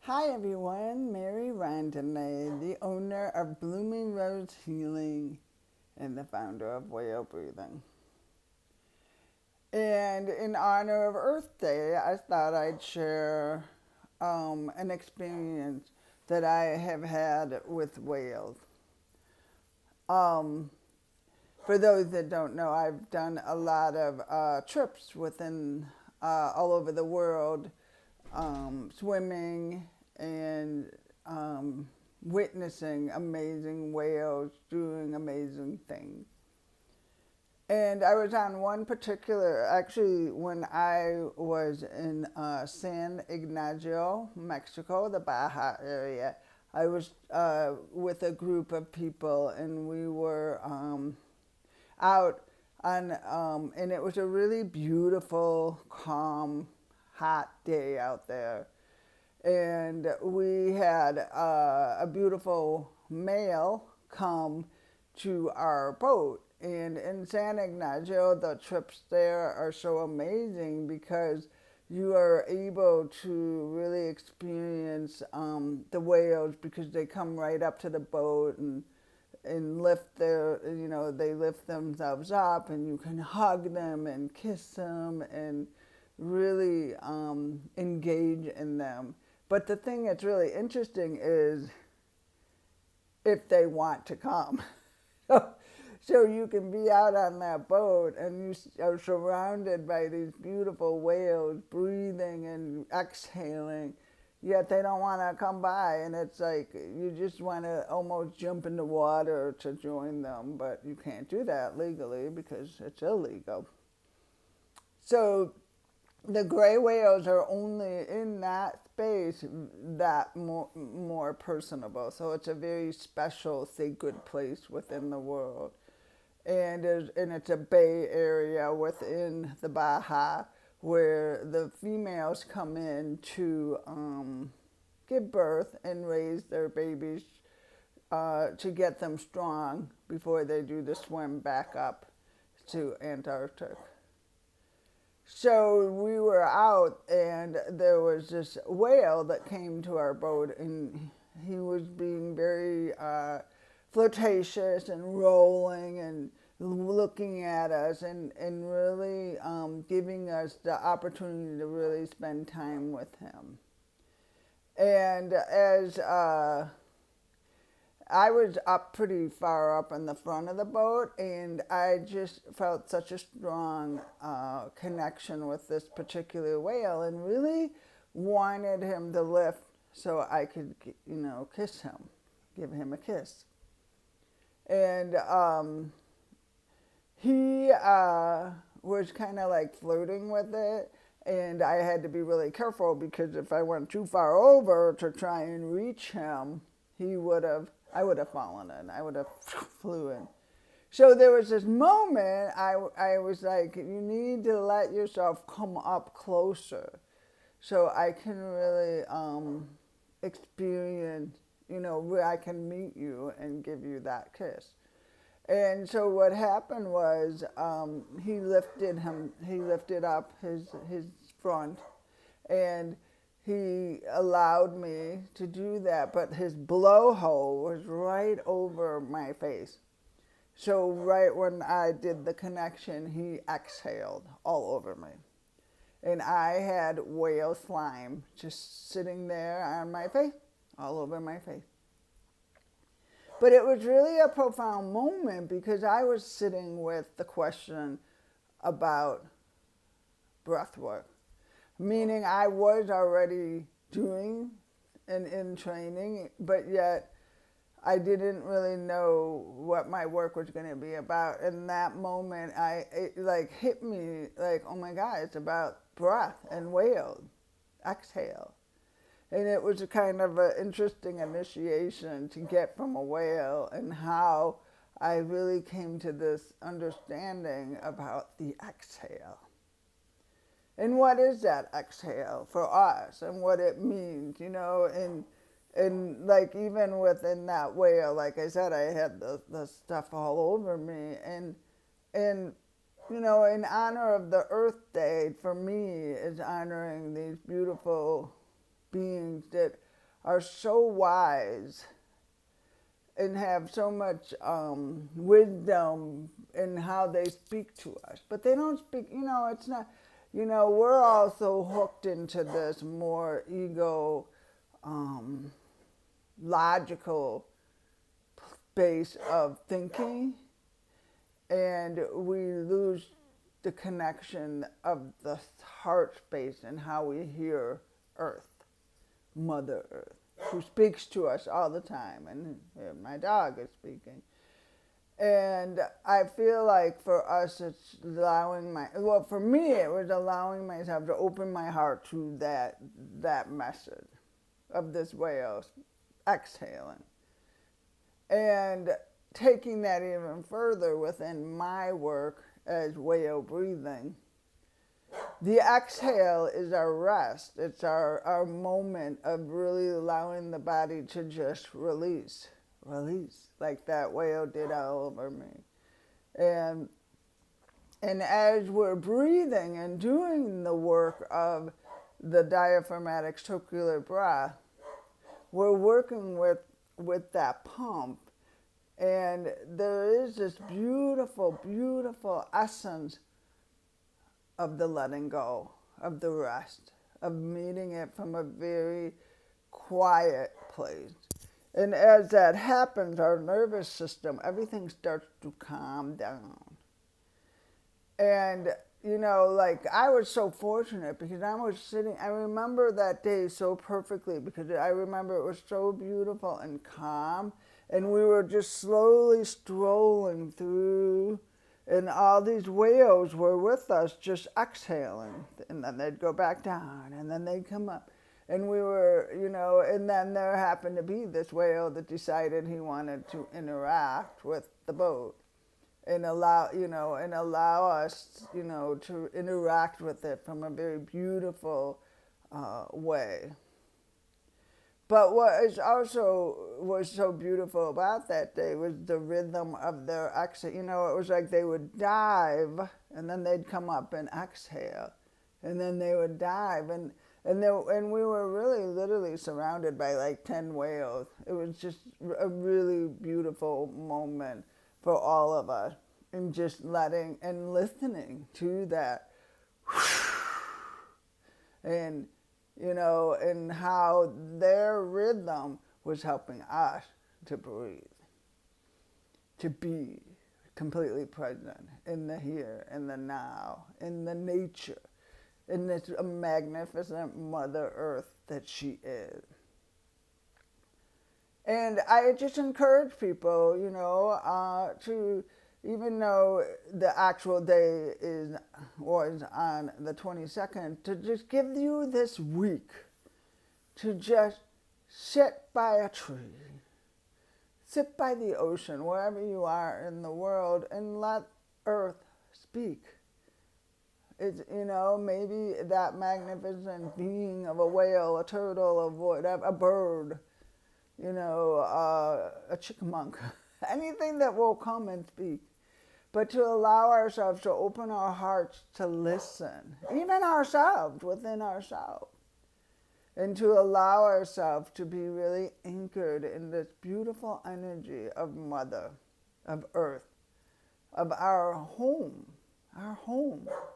Hi everyone, Mary Rondenet, the owner of Blooming Rose Healing and the founder of Whale Breathing. And in honor of Earth Day, I thought I'd share an experience that I have had with whales. Um, for those that don't know, I've done a lot of trips within all over the world, swimming and witnessing amazing whales doing amazing things. And I was on one particular, actually, when I was in San Ignacio, Mexico, the Baja area. I was with a group of people, and we were out on, and it was a really beautiful, calm, hot day out there. And we had a beautiful male come to our boat. And in San Ignacio, the trips there are so amazing because you are able to really experience the whales because they come right up to the boat and lift they lift themselves up, and you can hug them and kiss them and really engage in them. But the thing that's really interesting is if they want to come. So you can be out on that boat and you are surrounded by these beautiful whales breathing and exhaling, yet they don't want to come by. And it's like you just want to almost jump in the water to join them, but you can't do that legally because it's illegal. So the gray whales are only in that space that more personable. So it's a very special, sacred place within the world. And it's a bay area within the Baja where the females come in to give birth and raise their babies to get them strong before they do the swim back up to Antarctic. So we were out, and there was this whale that came to our boat, and he was being very flirtatious and rolling and looking at us and really giving us the opportunity to really spend time with him. And as I was up pretty far up in the front of the boat, and I just felt such a strong connection with this particular whale and really wanted him to lift so I could, kiss him, give him a kiss. And he was kind of like flirting with it, and I had to be really careful because if I went too far over to try and reach him, I would have fallen in. I would have flew in. So there was this moment I was like, you need to let yourself come up closer so I can really experience, where I can meet you and give you that kiss. And so what happened was he lifted up his front, and he allowed me to do that, but his blowhole was right over my face. So right when I did the connection, he exhaled all over me. And I had whale slime just sitting there on my face, all over my face. But it was really a profound moment because I was sitting with the question about breathwork, meaning I was already doing and in training, but yet I didn't really know what my work was going to be about. In that moment, it like hit me like, oh my God, it's about breath and whale, exhale. And it was a kind of an interesting initiation to get from a whale, and how I really came to this understanding about the exhale. And what is that exhale for us and what it means, and like even within that whale, like I said, I had the stuff all over me. And in honor of the Earth Day, for me, is honoring these beautiful beings that are so wise and have so much wisdom in how they speak to us. But they don't speak, it's not, we're also hooked into this more ego, logical space of thinking, and we lose the connection of the heart space and how we hear Earth, Mother Earth, who speaks to us all the time. And here my dog is speaking. And I feel like for us, it's for me, it was allowing myself to open my heart to that message of this whale exhaling. And taking that even further within my work as whale breathing, the exhale is our rest. It's our moment of really allowing the body to just release, like that whale did all over me. And as we're breathing and doing the work of the diaphragmatic circular breath, we're working with that pump. And there is this beautiful, beautiful essence of the letting go, of the rest, of meeting it from a very quiet place. And as that happens, our nervous system, everything starts to calm down. And, I was so fortunate because I remember that day so perfectly because I remember it was so beautiful and calm. And we were just slowly strolling through, and all these whales were with us, just exhaling. And then they'd go back down, and then they'd come up. And we were, and then there happened to be this whale that decided he wanted to interact with the boat and allow us, to interact with it from a very beautiful way. But what was so beautiful about that day was the rhythm of their exhale. It was like they would dive, and then they'd come up and exhale, and then they would dive, and we were really literally surrounded by like 10 whales. It was just a really beautiful moment for all of us, and just letting and listening to that, and and how their rhythm was helping us to breathe, to be completely present in the here, in the now, in the nature, in this magnificent Mother Earth that she is. And I just encourage people, to, even though the actual day was on the 22nd, to just give you this week to just sit by a tree, sit by the ocean, wherever you are in the world, and let Earth speak. It's, maybe that magnificent being of a whale, a turtle, of whatever, a bird, a chickamauga, anything that will come and speak. But to allow ourselves to open our hearts to listen, even ourselves, within ourselves, and to allow ourselves to be really anchored in this beautiful energy of Mother, of Earth, of our home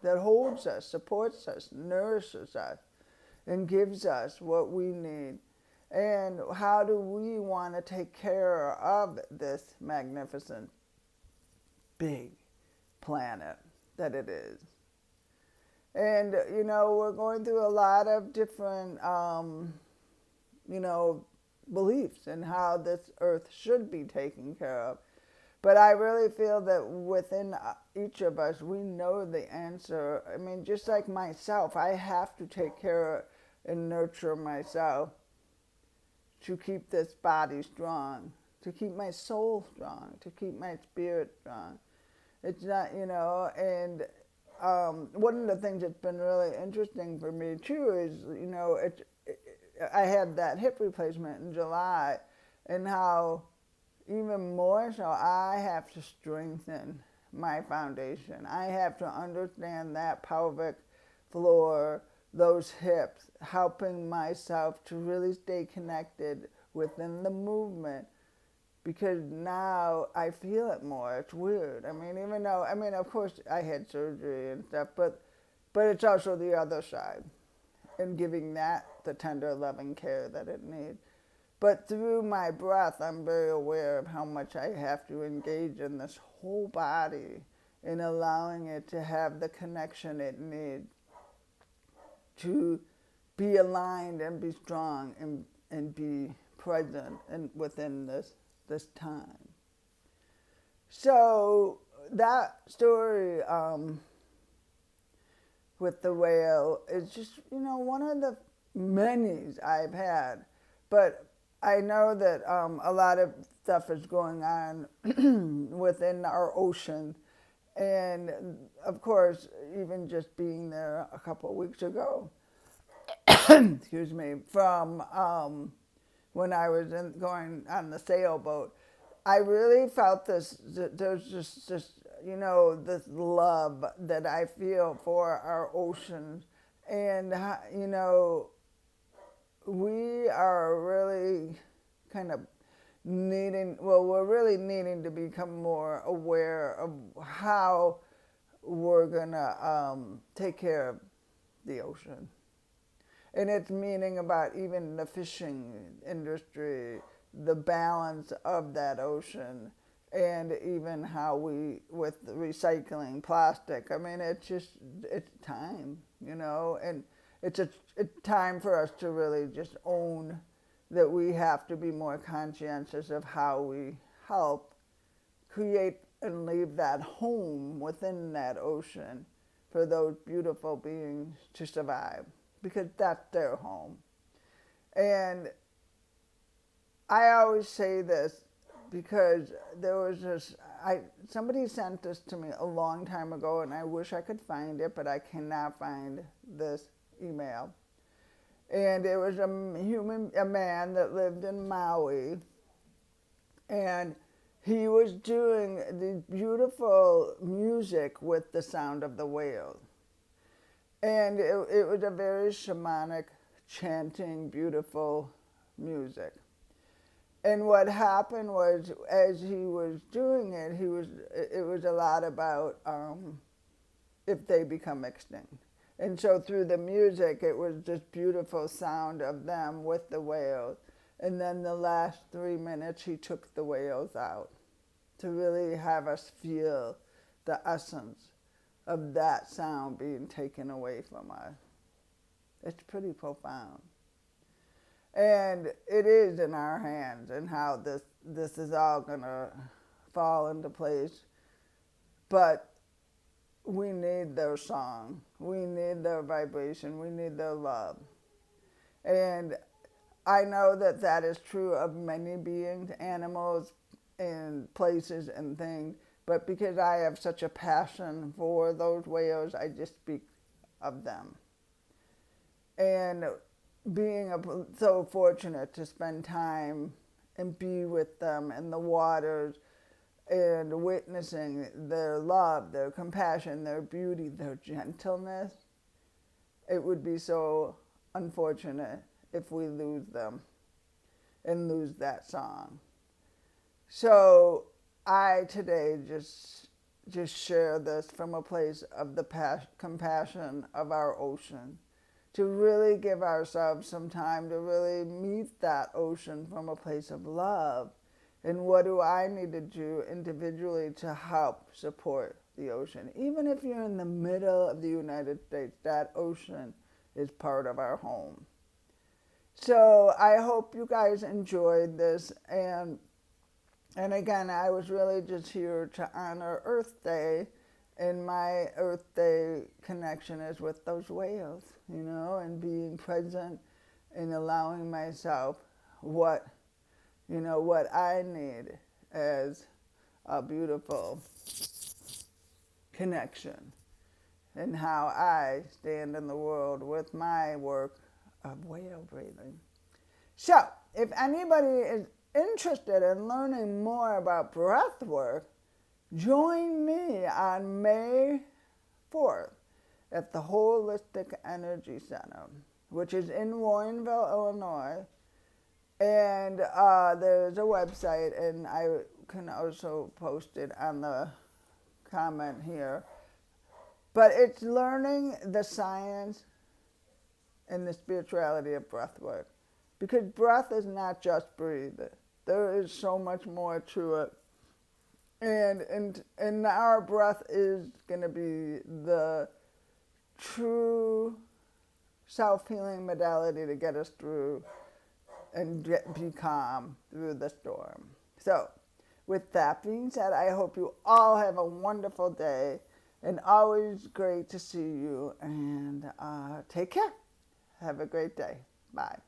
that holds us, supports us, nourishes us, and gives us what we need. And how do we want to take care of this magnificent big planet that it is? And, we're going through a lot of different, beliefs in how this earth should be taken care of. But I really feel that within each of us, we know the answer. I mean, just like myself, I have to take care and nurture myself to keep this body strong, to keep my soul strong, to keep my spirit strong. It's not, and one of the things that's been really interesting for me too is, I had that hip replacement in July, and how even more so I have to strengthen my foundation. I have to understand that pelvic floor those hips, helping myself to really stay connected within the movement, because now I feel it more. It's weird. I mean, even though, I mean, of course I had surgery and stuff, but it's also the other side, and giving that the tender, loving care that it needs. But through my breath, I'm very aware of how much I have to engage in this whole body in allowing it to have the connection it needs to be aligned and be strong and be present and within this time. So that story with the whale is just, one of the many I've had. But I know that a lot of stuff is going on within our ocean. And of course, even just being there a couple of weeks ago, excuse me, from when I was going on the sailboat, I really felt there's just this, this love that I feel for our oceans. And, we are really kind of we're really needing to become more aware of how we're going to take care of the ocean. And it's meaning about even the fishing industry, the balance of that ocean, and even how with recycling plastic. I mean, it's time, and it's time for us to really just own that we have to be more conscientious of how we help create and leave that home within that ocean for those beautiful beings to survive, because that's their home. And I always say this because there was somebody sent this to me a long time ago, and I wish I could find it, but I cannot find this email. And it was a man that lived in Maui, and he was doing the beautiful music with the sound of the whales. And it was a very shamanic, chanting, beautiful music. And what happened was, as he was doing it, it was a lot about if they become extinct. And so through the music, it was this beautiful sound of them with the whales. And then the last 3 minutes, he took the whales out to really have us feel the essence of that sound being taken away from us. It's pretty profound. And it is in our hands, and how this is all going to fall into place. But we need their song. We need their vibration. We need their love. And I know that is true of many beings, animals, and places and things. But because I have such a passion for those whales, I just speak of them. And being so fortunate to spend time and be with them in the waters, and witnessing their love, their compassion, their beauty, their gentleness, it would be so unfortunate if we lose them and lose that song. So I today just share this from a place of the compassion of our ocean, to really give ourselves some time to really meet that ocean from a place of love. And what do I need to do individually to help support the ocean? Even if you're in the middle of the United States, that ocean is part of our home. So I hope you guys enjoyed this. And again, I was really just here to honor Earth Day. And my Earth Day connection is with those whales, and being present and allowing myself what I need as a beautiful connection, and how I stand in the world with my work of whale breathing. So, if anybody is interested in learning more about breathwork, join me on May 4th at the Holistic Energy Center, which is in Warrenville, Illinois. And there's a website, and I can also post it on the comment here. But it's learning the science and the spirituality of breath work. Because breath is not just breathe. There is so much more to it. And our breath is going to be the true self-healing modality to get us through and be calm through the storm. So, with that being said, I hope you all have a wonderful day, and always great to see you, and take care. Have a great day. Bye.